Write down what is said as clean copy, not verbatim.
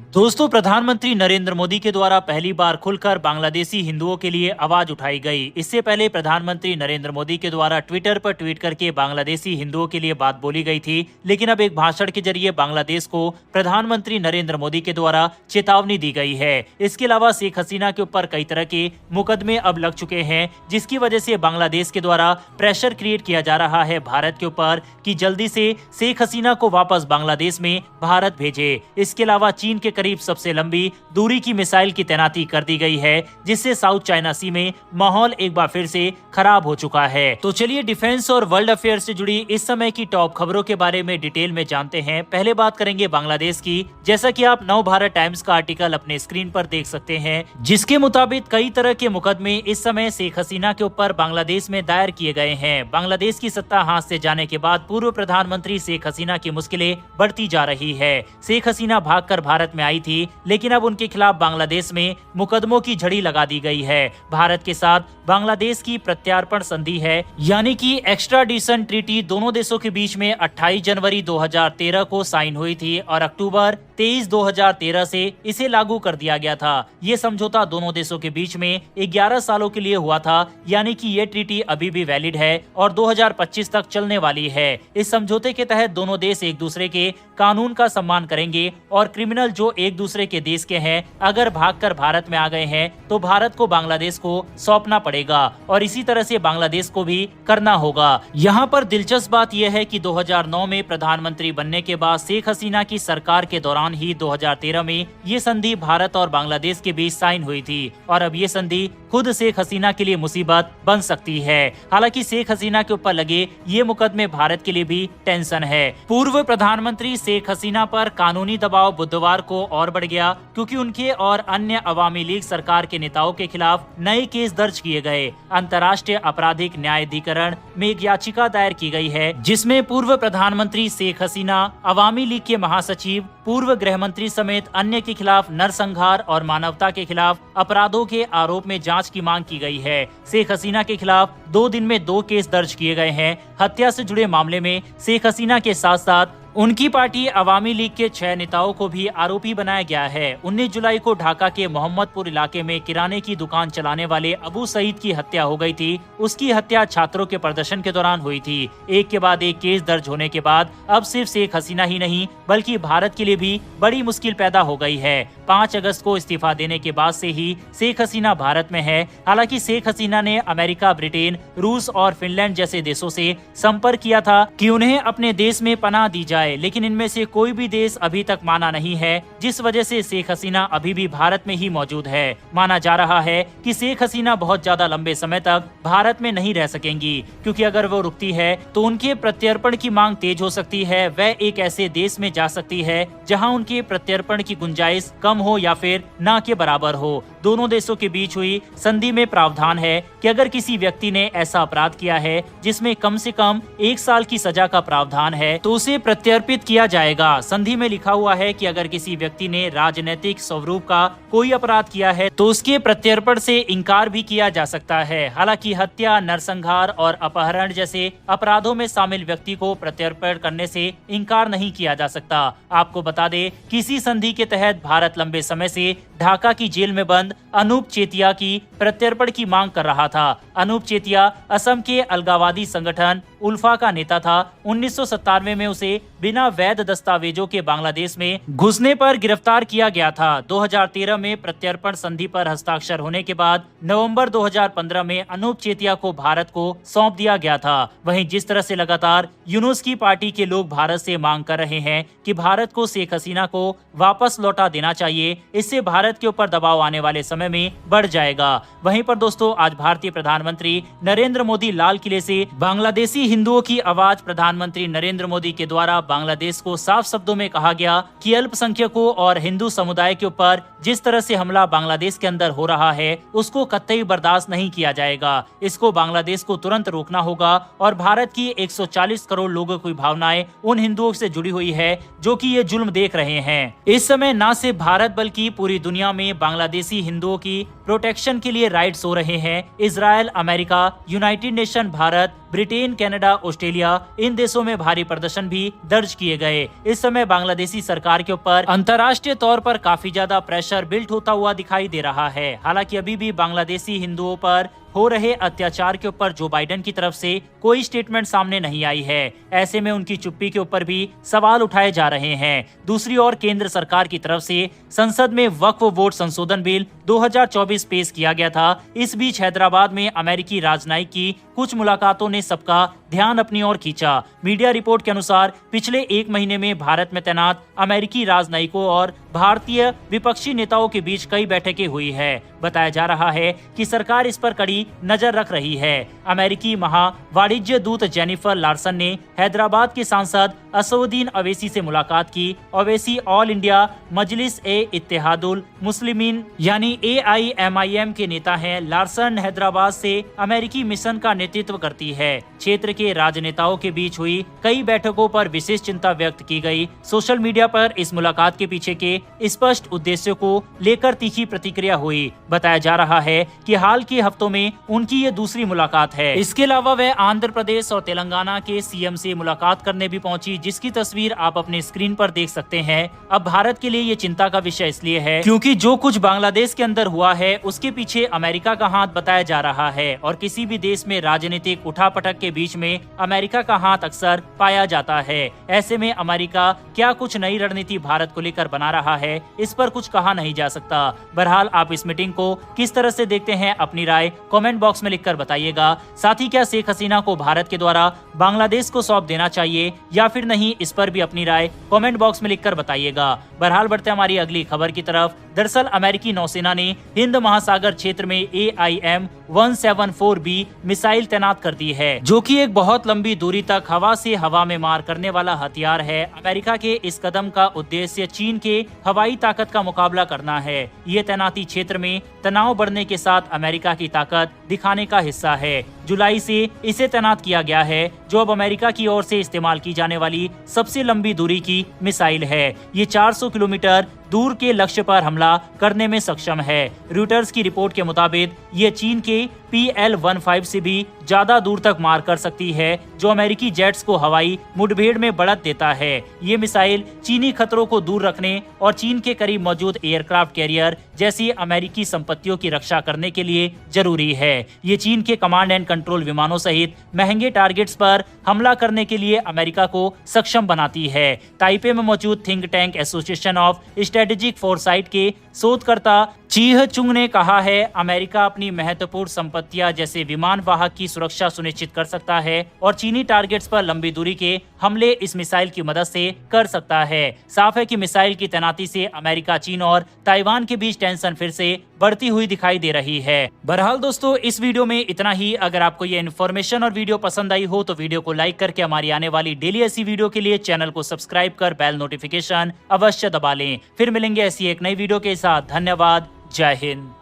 दोस्तों, प्रधानमंत्री नरेंद्र मोदी के द्वारा पहली बार खुलकर बांग्लादेशी हिंदुओं के लिए आवाज उठाई गई। इससे पहले प्रधानमंत्री नरेंद्र मोदी के द्वारा ट्विटर पर ट्वीट करके बांग्लादेशी हिंदुओं के लिए बात बोली गई थी, लेकिन अब एक भाषण के जरिए बांग्लादेश को प्रधानमंत्री नरेंद्र मोदी के द्वारा चेतावनी दी गई है। इसके अलावा शेख हसीना के ऊपर कई तरह के मुकदमे अब लग चुके हैं, जिसकी वजह से बांग्लादेश के द्वारा प्रेशर क्रिएट किया जा रहा है भारत के ऊपर कि जल्दी से शेख हसीना को वापस बांग्लादेश में भारत भेजे। इसके अलावा चीन के करीब सबसे लंबी दूरी की मिसाइल की तैनाती कर दी गई है, जिससे साउथ चाइना सी में माहौल एक बार फिर से खराब हो चुका है। तो चलिए डिफेंस और वर्ल्ड अफेयर से जुड़ी इस समय की टॉप खबरों के बारे में डिटेल में जानते हैं। पहले बात करेंगे बांग्लादेश की। जैसा कि आप नव भारत टाइम्स का आर्टिकल अपने स्क्रीन पर देख सकते हैं, जिसके मुताबिक कई तरह के मुकदमे इस समय शेख हसीना के ऊपर बांग्लादेश में दायर किए गए हैं। बांग्लादेश की सत्ता हाथ से जाने के बाद पूर्व प्रधानमंत्री शेख हसीना की मुश्किलें बढ़ती जा रही है। शेख हसीना भागकर भारत में आई थी, लेकिन अब उनके खिलाफ बांग्लादेश में मुकदमों की झड़ी लगा दी गई है। भारत के साथ बांग्लादेश की प्रत्यार्पण संधि है, यानी कि एक्स्ट्राडिशन ट्रीटी दोनों देशों के बीच में 28 जनवरी 2013 को साइन हुई थी और अक्टूबर 23 2013 से इसे लागू कर दिया गया था। ये समझौता दोनों देशों के बीच में 11 सालों के लिए हुआ था, यानी कि ये ट्रीटी अभी भी वैलिड है और 2025 तक चलने वाली है। इस समझौते के तहत दोनों देश एक दूसरे के कानून का सम्मान करेंगे और क्रिमिनल जो एक दूसरे के देश के हैं, अगर भागकर भारत में आ गए हैं तो भारत को बांग्लादेश को सौंपना पड़ेगा और इसी तरह से बांग्लादेश को भी करना होगा। यहाँ पर दिलचस्प बात यह है कि 2009 में प्रधानमंत्री बनने के बाद शेख हसीना की सरकार के दौरान ही 2013 में ये संधि भारत और बांग्लादेश के बीच साइन हुई थी और अब ये संधि खुद शेख हसीना के लिए मुसीबत बन सकती है। हालांकि शेख हसीना के ऊपर लगे ये मुकदमे भारत के लिए भी टेंशन है। पूर्व प्रधानमंत्री शेख हसीना पर कानूनी दबाव बुधवार को और बढ़ गया, क्योंकि उनके और अन्य अवामी लीग सरकार के नेताओं के खिलाफ नए केस दर्ज किए गए। अंतर्राष्ट्रीय आपराधिक न्यायाधिकरण में एक याचिका दायर की गई है, जिसमें पूर्व प्रधानमंत्री शेख हसीना, अवामी लीग के महासचिव, पूर्व गृह मंत्री समेत अन्य के खिलाफ नरसंहार और मानवता के खिलाफ अपराधों के आरोप में जांच की मांग की गई है। शेख हसीना के खिलाफ 2 दिन में 2 केस दर्ज किए गए हैं। हत्या से जुड़े मामले में शेख हसीना के साथ साथ उनकी पार्टी अवामी लीग के 6 नेताओं को भी आरोपी बनाया गया है। 19 जुलाई को ढाका के मोहम्मदपुर इलाके में किराने की दुकान चलाने वाले अबू सईद की हत्या हो गई थी। उसकी हत्या छात्रों के प्रदर्शन के दौरान हुई थी। एक के बाद एक केस दर्ज होने के बाद अब सिर्फ शेख हसीना ही नहीं, बल्कि भारत के लिए भी बड़ी मुश्किल पैदा हो गई है। 5 अगस्त को इस्तीफा देने के बाद से ही शेख हसीना भारत में है। हालांकि शेख हसीना ने अमेरिका, ब्रिटेन, रूस और फिनलैंड जैसे देशों से संपर्क किया था कि उन्हें अपने देश में पनाह दी जाए, लेकिन इनमें से कोई भी देश अभी तक माना नहीं है, जिस वजह से शेख हसीना अभी भी भारत में ही मौजूद है। माना जा रहा है कि शेख हसीना बहुत ज्यादा लंबे समय तक भारत में नहीं रह सकेंगी, क्योंकि अगर वो रुकती है तो उनके प्रत्यर्पण की मांग तेज हो सकती है। वह एक ऐसे देश में जा सकती है जहां उनके प्रत्यर्पण की गुंजाइश कम हो या फिर ना के बराबर हो। दोनों देशों के बीच हुई संधि में प्रावधान है कि अगर किसी व्यक्ति ने ऐसा अपराध किया है जिसमें कम से कम 1 साल की सजा का प्रावधान है, तो उसे प्रत्यर्पित किया जाएगा। संधि में लिखा हुआ है कि अगर किसी व्यक्ति ने राजनीतिक स्वरूप का कोई अपराध किया है तो उसके प्रत्यर्पण से इनकार भी किया जा सकता है। हालांकि हत्या, नरसंहार और अपहरण जैसे अपराधों में शामिल व्यक्ति को प्रत्यर्पण करने से इनकार नहीं किया जा सकता। आपको बता दें कि इसी संधि के तहत भारत लंबे समय से ढाका की जेल में बंद अनूप चेतिया की प्रत्यर्पण की मांग कर रहा था। अनूप चेतिया असम के अलगाववादी संगठन उल्फा का नेता था। 1997 में उसे बिना वैध दस्तावेजों के बांग्लादेश में घुसने पर गिरफ्तार किया गया था। 2013 में प्रत्यर्पण संधि पर हस्ताक्षर होने के बाद नवंबर 2015 में अनूप चेतिया को भारत को सौंप दिया गया था। वहीं जिस तरह से लगातार यूनुस की पार्टी के लोग भारत से मांग कर रहे हैं कि भारत को शेख हसीना को वापस लौटा देना चाहिए, इससे भारत के ऊपर दबाव आने वाले समय में बढ़ जाएगा। वहीं पर दोस्तों, आज भारतीय प्रधानमंत्री नरेंद्र मोदी लाल किले से बांग्लादेशी हिंदुओं की आवाज प्रधानमंत्री नरेंद्र मोदी के द्वारा बांग्लादेश को साफ शब्दों में कहा गया कि अल्पसंख्यकों और हिंदू समुदाय के ऊपर जिस तरह से हमला बांग्लादेश के अंदर हो रहा है, उसको कतई बर्दाश्त नहीं किया जाएगा। इसको बांग्लादेश को तुरंत रोकना होगा और भारत की 140 करोड़ लोगों की भावनाएं उन हिंदुओं से जुड़ी हुई है जो कि ये जुल्म देख रहे हैं। इस समय न सिर्फ भारत बल्कि पूरी दुनिया में बांग्लादेशी हिंदुओं की प्रोटेक्शन के लिए राइट्स हो रहे हैं। Israel, America, United Nation, Bharat, Britain, Canada, Australia, इन देशों में भारी प्रदर्शन भी दर्ज किए गए। इस समय बांग्लादेशी सरकार के ऊपर अंतर्राष्ट्रीय तौर पर काफी ज्यादा प्रेशर बिल्ट होता हुआ दिखाई दे रहा है। हालांकि अभी भी बांग्लादेशी हिंदुओं पर हो रहे अत्याचार के ऊपर जो बाइडेन की तरफ से कोई स्टेटमेंट सामने नहीं आई है। ऐसे में उनकी चुप्पी के ऊपर भी सवाल उठाए जा रहे हैं। दूसरी ओर केंद्र सरकार की तरफ से संसद में वक्फ वोट संशोधन बिल 2024 पेश किया गया था। इस बीच हैदराबाद में अमेरिकी राजनयिक की कुछ मुलाकातों ने सबका ध्यान अपनी ओर खींचा। मीडिया रिपोर्ट के अनुसार पिछले 1 महीने में भारत में तैनात अमेरिकी राजनयिकों और भारतीय विपक्षी नेताओं के बीच कई बैठकें हुई है। बताया जा रहा है कि सरकार इस पर कड़ी नजर रख रही है। अमेरिकी महा वाणिज्य दूत जेनिफर लार्सन ने हैदराबाद के सांसद असउद्दीन अवैसी से मुलाकात की। अवैसी ऑल इंडिया मजलिस ए इत्तेहादुल मुस्लिमीन यानी AIMIM के नेता हैं। लार्सन हैदराबाद से अमेरिकी मिशन का नेतृत्व करती है। क्षेत्र के राजनेताओं के बीच हुई कई बैठकों पर विशेष चिंता व्यक्त की गई। सोशल मीडिया पर इस मुलाकात के पीछे के स्पष्ट उद्देश्य को लेकर तीखी प्रतिक्रिया हुई। बताया जा रहा है कि हाल के हफ्तों में उनकी ये दूसरी मुलाकात है। इसके अलावा वह आंध्र प्रदेश और तेलंगाना के CM से मुलाकात करने भी पहुंची, जिसकी तस्वीर आप अपने स्क्रीन पर देख सकते हैं। अब भारत के लिए ये चिंता का विषय इसलिए है क्योंकि जो कुछ बांग्लादेश के अंदर हुआ है उसके पीछे अमेरिका का हाथ बताया जा रहा है और किसी भी देश में राजनीतिक उठापटक के बीच में अमेरिका का हाथ अक्सर पाया जाता है। ऐसे में अमेरिका क्या कुछ नई रणनीति भारत को लेकर बना रहा है, इस पर कुछ कहा नहीं जा सकता। बहरहाल आप इस मीटिंग को किस तरह से देखते हैं, अपनी राय कमेंट बॉक्स में लिखकर बताइएगा। साथ ही क्या शेख हसीना को भारत के द्वारा बांग्लादेश को सौंप देना चाहिए या फिर नहीं, इस पर भी अपनी राय कमेंट बॉक्स में लिखकर बताइएगा। बहरहाल बढ़ते हमारी अगली खबर की तरफ। दरअसल अमेरिकी नौसेना ने हिंद महासागर क्षेत्र में AIM-174B मिसाइल तैनात कर दी है, जो कि एक बहुत लंबी दूरी तक हवा से हवा में मार करने वाला हथियार है। अमेरिका के इस कदम का उद्देश्य चीन के हवाई ताकत का मुकाबला करना है। ये तैनाती क्षेत्र में तनाव बढ़ने के साथ अमेरिका की ताकत दिखाने का हिस्सा है। जुलाई से इसे तैनात किया गया है, जो अब अमेरिका की ओर से इस्तेमाल की जाने वाली सबसे लंबी दूरी की मिसाइल है। ये 400 किलोमीटर दूर के लक्ष्य पर हमला करने में सक्षम है। रॉयटर्स की रिपोर्ट के मुताबिक ये चीन के PL-15 से भी ज्यादा दूर तक मार कर सकती है, जो अमेरिकी जेट्स को हवाई मुठभेड़ में बढ़त देता है। ये मिसाइल चीनी खतरों को दूर रखने और चीन के करीब मौजूद एयरक्राफ्ट कैरियर जैसी अमेरिकी संपत्तियों की रक्षा करने के लिए जरूरी है। ये चीन के कमांड एंड कंट्रोल विमानों सहित महंगे टारगेट्स पर हमला करने के लिए अमेरिका को सक्षम बनाती है। ताइपे में मौजूद think tank association of strategic foresight के शोधकर्ता चीह चुंग ने कहा है, अमेरिका अपनी महत्वपूर्ण संपत्तियां जैसे विमान वाहक की सुरक्षा सुनिश्चित कर सकता है और चीनी टारगेट्स पर लंबी दूरी के हमले इस मिसाइल की मदद से कर सकता है। साफ है कि मिसाइल की तैनाती से अमेरिका, चीन और ताइवान के बीच टेंशन फिर से बढ़ती हुई दिखाई दे रही है। बहरहाल दोस्तों, इस वीडियो में इतना ही। अगर आपको ये इन्फॉर्मेशन और वीडियो पसंद आई हो तो वीडियो को लाइक करके हमारी आने वाली डेली ऐसी वीडियो के लिए चैनल को सब्सक्राइब कर बेल नोटिफिकेशन अवश्य दबा लें। फिर मिलेंगे ऐसी एक नई वीडियो के साथ। धन्यवाद। जय हिंद।